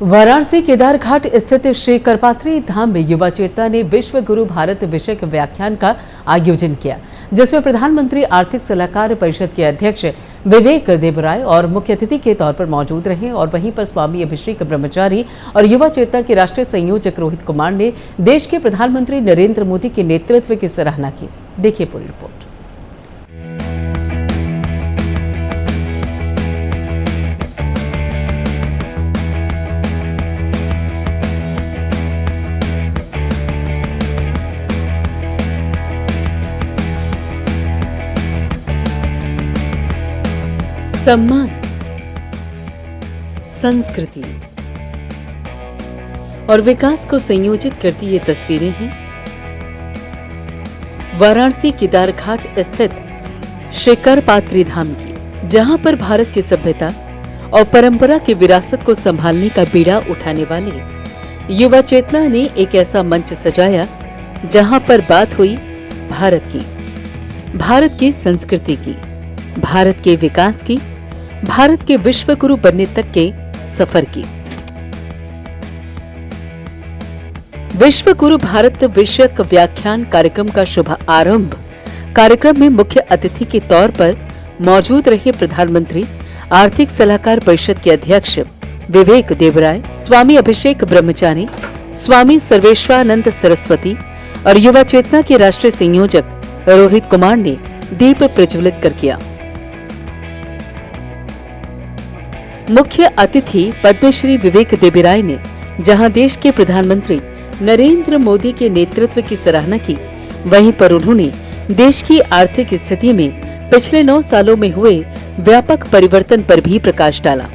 वाराणसी केदारघाट स्थित श्री करपात्री धाम में युवा चेतना ने विश्व गुरु भारत विषयक व्याख्यान का आयोजन किया, जिसमें प्रधानमंत्री आर्थिक सलाहकार परिषद के अध्यक्ष विवेक देबराय और मुख्य अतिथि के तौर पर मौजूद रहे। और वहीं पर स्वामी अभिषेक ब्रह्मचारी और युवा चेतना के राष्ट्रीय संयोजक रोहित कुमार ने देश के प्रधानमंत्री नरेंद्र मोदी के नेतृत्व की सराहना की। देखिए पूरी रिपोर्ट। सम्मान, संस्कृति और विकास को संयोजित करती ये तस्वीरें हैं वाराणसी केदारघाट स्थित श्री करपात्री धाम की, जहां पर भारत की सभ्यता और परंपरा की विरासत को संभालने का बीड़ा उठाने वाले युवा चेतना ने एक ऐसा मंच सजाया जहां पर बात हुई भारत की संस्कृति की, भारत के विकास की, भारत के विश्व गुरु बनने तक के सफर की। विश्व गुरु भारत विषयक व्याख्यान कार्यक्रम का शुभ आरंभ कार्यक्रम में मुख्य अतिथि के तौर पर मौजूद रहे प्रधानमंत्री आर्थिक सलाहकार परिषद के अध्यक्ष विवेक देबराय, स्वामी अभिषेक ब्रह्मचारी, स्वामी सर्वेश्वरानंद सरस्वती और युवा चेतना के राष्ट्रीय संयोजक रोहित कुमार ने दीप प्रज्वलित कर किया। मुख्य अतिथि पद्मश्री विवेक देबराय ने जहां देश के प्रधानमंत्री नरेंद्र मोदी के नेतृत्व की सराहना की, वहीं पर उन्होंने देश की आर्थिक स्थिति में पिछले 9 सालों में हुए व्यापक परिवर्तन पर भी प्रकाश डाला।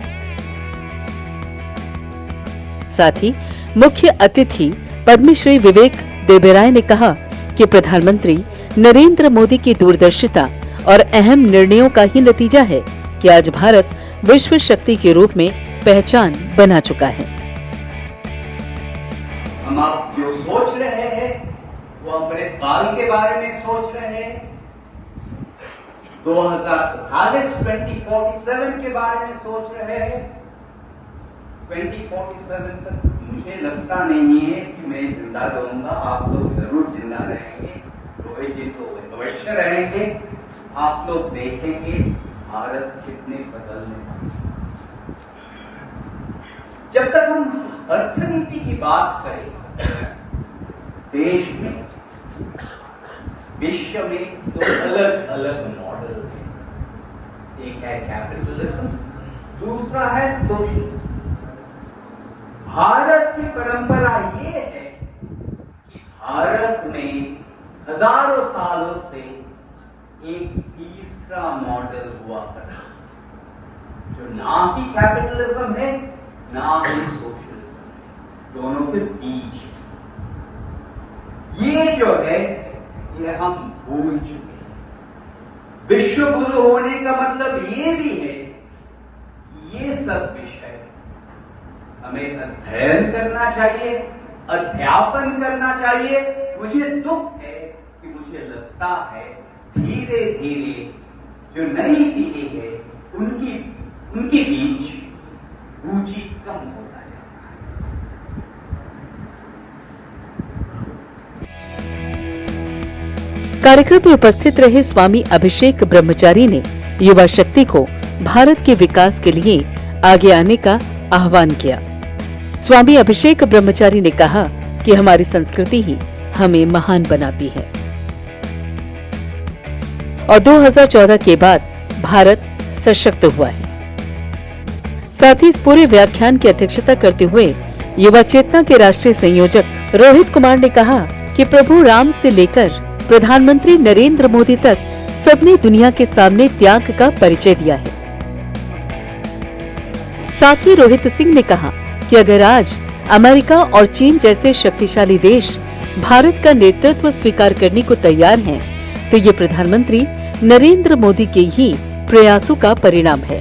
साथ ही मुख्य अतिथि पद्मश्री विवेक देबराय ने कहा कि प्रधानमंत्री नरेंद्र मोदी की दूरदर्शिता और अहम निर्णयों का ही नतीजा है कि आज भारत विश्व शक्ति के रूप में पहचान बना चुका है। हम आप जो सोच रहे हैं वो अपने काल के बारे में सोच रहे हैं, 2047 के बारे में सोच रहे हैं। 2047 तक मुझे लगता नहीं है कि मैं जिंदा रहूंगा, आप लोग जरूर जिंदा रहेंगे, रोहित जी तो अवश्य रहेंगे। आप लोग देखेंगे भारत कितने बदलने वाला। जब तक हम अर्थनीति की बात करें, देश में, विश्व में दो अलग अलग मॉडल हैं। एक है कैपिटलिज्म, दूसरा है सोशलिज्म। भारत की परंपरा ये है कि भारत में हजारों सालों से एक तीसरा मॉडल हुआ करता, जो ना ही कैपिटलिज्म है ना ही सोशलिज्म है, दोनों के बीच। ये जो है ये हम भूल चुके हैं। विश्व गुरु होने का मतलब ये भी है कि ये सब विषय हमें अध्ययन करना चाहिए, अध्यापन करना चाहिए। मुझे दुख है कि मुझे लगता है धीरे धीरे जो नई पीढ़ी है उनके बीच रुचि कम होता जा रहा है। कार्यक्रम में उपस्थित रहे स्वामी अभिषेक ब्रह्मचारी ने युवा शक्ति को भारत के विकास के लिए आगे आने का आह्वान किया। स्वामी अभिषेक ब्रह्मचारी ने कहा कि हमारी संस्कृति ही हमें महान बनाती है और 2014 के बाद भारत सशक्त हुआ है। साथ ही इस पूरे व्याख्यान की अध्यक्षता करते हुए युवा चेतना के राष्ट्रीय संयोजक रोहित कुमार ने कहा कि प्रभु राम से लेकर प्रधानमंत्री नरेंद्र मोदी तक सबने दुनिया के सामने त्याग का परिचय दिया है। साथ ही रोहित सिंह ने कहा कि अगर आज अमेरिका और चीन जैसे शक्तिशाली देश भारत का नेतृत्व स्वीकार करने को तैयार हैं, तो ये प्रधानमंत्री नरेंद्र मोदी के ही प्रयासों का परिणाम है।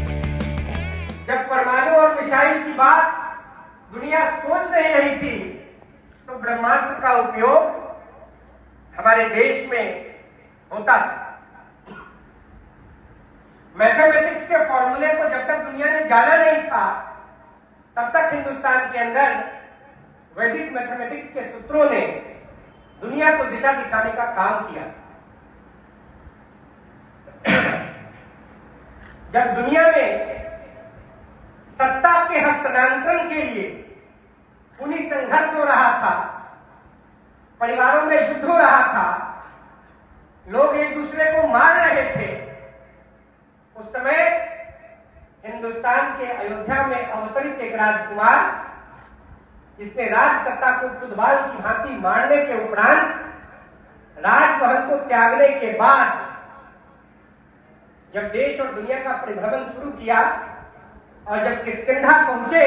जब परमाणु और मिसाइल की बात दुनिया सोच नहीं थी, तो ब्रह्मास्त्र का उपयोग हमारे देश में होता था। मैथमेटिक्स के फॉर्मूले को जब तक दुनिया ने जाना नहीं था, तब तक हिंदुस्तान के अंदर वैदिक मैथमेटिक्स के सूत्रों ने दुनिया को दिशा दिखाने का काम किया। जब दुनिया में सत्ता के हस्तांतरण के लिए खूनी संघर्ष हो रहा था, परिवारों में युद्ध हो रहा था, लोग एक दूसरे को मार रहे थे, उस समय हिंदुस्तान के अयोध्या में अवतरित एक राजकुमार, जिसने राज सत्ता को खुदबाल की भांति मारने के उपरांत राजमहल को त्यागने के बाद जब देश और दुनिया का परिभ्रमण शुरू किया और जब किष्किंधा पहुंचे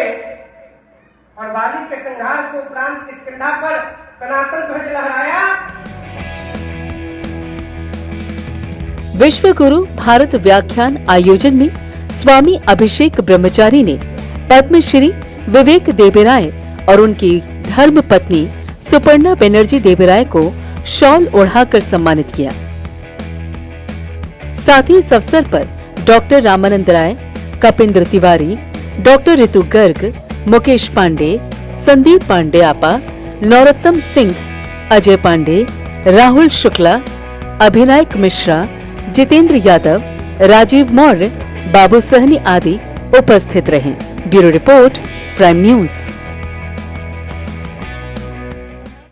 और बाली के संहार के उपरांत किष्किंधा पर सनातन ध्वज लहराया। विश्व गुरु भारत व्याख्यान आयोजन में स्वामी अभिषेक ब्रह्मचारी ने पद्मश्री विवेक देबराय और उनकी धर्म पत्नी सुपर्णा बनर्जी देबराय को शॉल ओढ़ाकर सम्मानित किया। साथ ही इस अवसर पर डॉक्टर रामानंद राय, कपिंद्र तिवारी, डॉक्टर ऋतु गर्ग, मुकेश पांडे, संदीप पांडे आपा, नरोत्तम सिंह, अजय पांडे, राहुल शुक्ला, अभिनायक मिश्रा, जितेंद्र यादव, राजीव मौर्य, बाबू सहनी आदि उपस्थित रहे। Bureau report, prime news.